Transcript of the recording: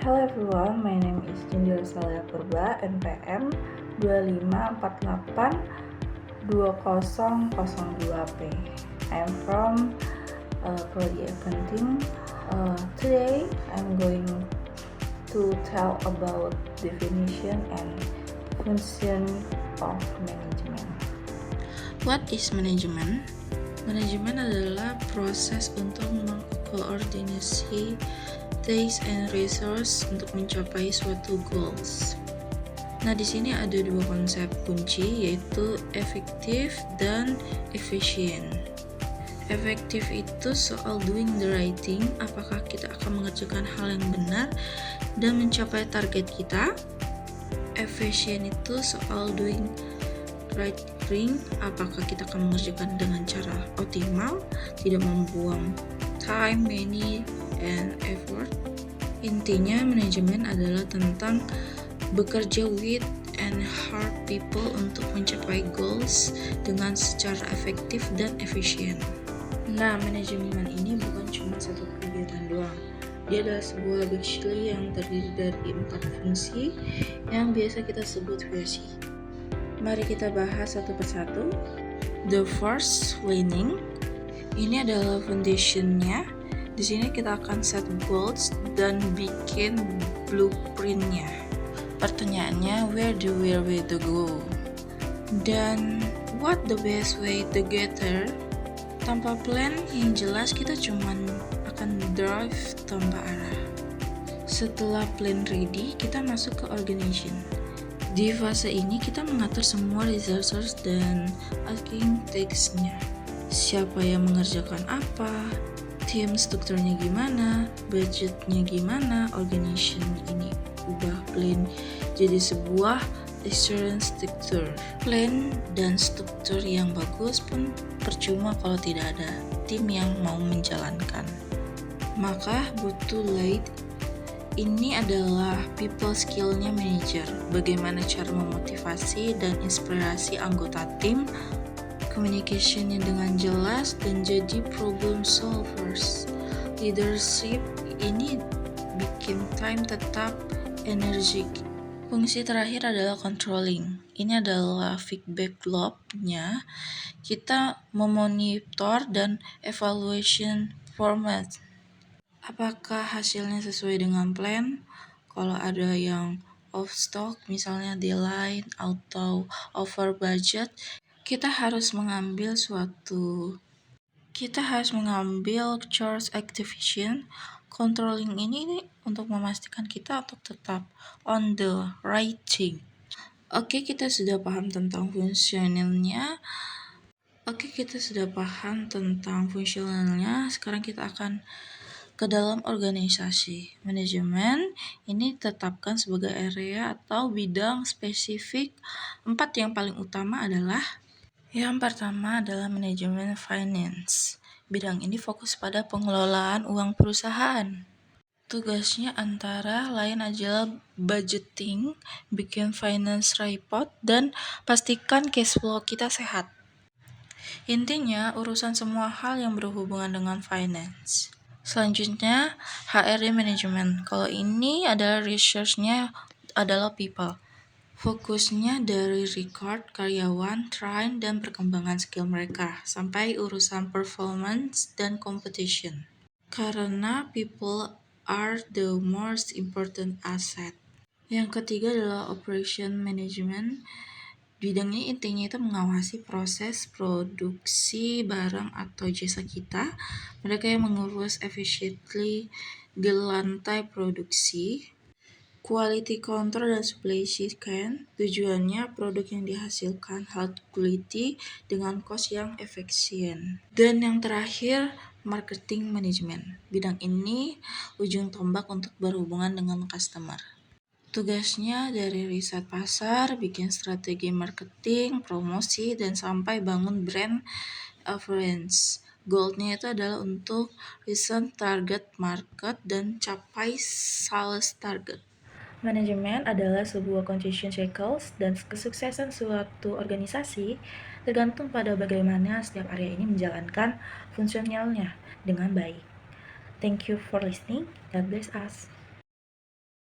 Hello everyone, my name is Cindil Salia Purba, NPM 25482002P. I'm from Prodi Accounting. Today I'm going to tell about definition and function of management. What is management? Manajemen adalah proses untuk mengkoordinasi tasks and resource untuk mencapai suatu goals. Nah, di sini ada dua konsep kunci, yaitu efektif dan efisien. Efektif itu soal doing the right thing, apakah kita akan mengerjakan hal yang benar dan mencapai target kita. Efisien itu soal doing right thing, apakah kita akan mengerjakan dengan cara optimal, tidak membuang time, money, and effort. Intinya, manajemen adalah tentang bekerja with and hard people untuk mencapai goals dengan secara efektif dan efisien. Nah, manajemen ini bukan cuma satu kegiatan doang. Dia adalah sebuah backstory yang terdiri dari 4 fungsi yang biasa kita sebut VC. Mari kita bahas satu persatu. The first, planning. Ini adalah foundation-nya. Di sini kita akan set goals dan bikin blueprint-nya. Pertanyaannya, where do we to go? Dan what the best way to get there? Tanpa plan yang jelas, kita cuman akan drive tanpa arah. Setelah plan ready, kita masuk ke organization. Di fase ini kita mengatur semua resources dan asking tasks-nya. Siapa yang mengerjakan apa, tim strukturnya gimana, budgetnya gimana, organization ini ubah plan jadi sebuah assurance struktur. Plan dan struktur yang bagus pun percuma kalau tidak ada tim yang mau menjalankan. Maka butuh lead. Ini adalah people skill-nya manager, bagaimana cara memotivasi dan inspirasi anggota tim, communication-nya dengan jelas, dan jadi problem solvers. Leadership ini bikin time tetap energik. Fungsi terakhir adalah controlling. Ini adalah feedback loop-nya. Kita memonitor dan evaluation format. Apakah hasilnya sesuai dengan plan? Kalau ada yang off stock, misalnya deadline atau over budget, kita harus mengambil charge activation. Controlling ini untuk memastikan kita untuk tetap on the right thing. Oke, kita sudah paham tentang fungsionalnya. Sekarang kita akan ke dalam organisasi. Manajemen ini ditetapkan sebagai area atau bidang spesifik. 4 yang paling utama adalah, yang pertama adalah manajemen finance. Bidang ini fokus pada pengelolaan uang perusahaan. Tugasnya antara lain adalah budgeting, bikin finance report, dan pastikan cash flow kita sehat. Intinya, urusan semua hal yang berhubungan dengan finance. Selanjutnya, HRD Management. Kalau ini adalah research-nya adalah people. Fokusnya dari record karyawan, train, dan perkembangan skill mereka, sampai urusan performance dan competition. Karena people are the most important asset. Yang ketiga adalah Operation Management. Bidangnya intinya itu mengawasi proses produksi barang atau jasa kita. Mereka yang mengurus efficiently di lantai produksi. Quality control dan supply chain. Tujuannya produk yang dihasilkan high quality dengan cost yang efisien. Dan yang terakhir, marketing management. Bidang ini ujung tombak untuk berhubungan dengan customer. Tugasnya dari riset pasar, bikin strategi marketing, promosi, dan sampai bangun brand awareness. Goalnya itu adalah untuk reach target market dan capai sales target. Manajemen adalah sebuah continuation cycles, dan kesuksesan suatu organisasi tergantung pada bagaimana setiap area ini menjalankan fungsionalnya dengan baik. Thank you for listening. God bless us.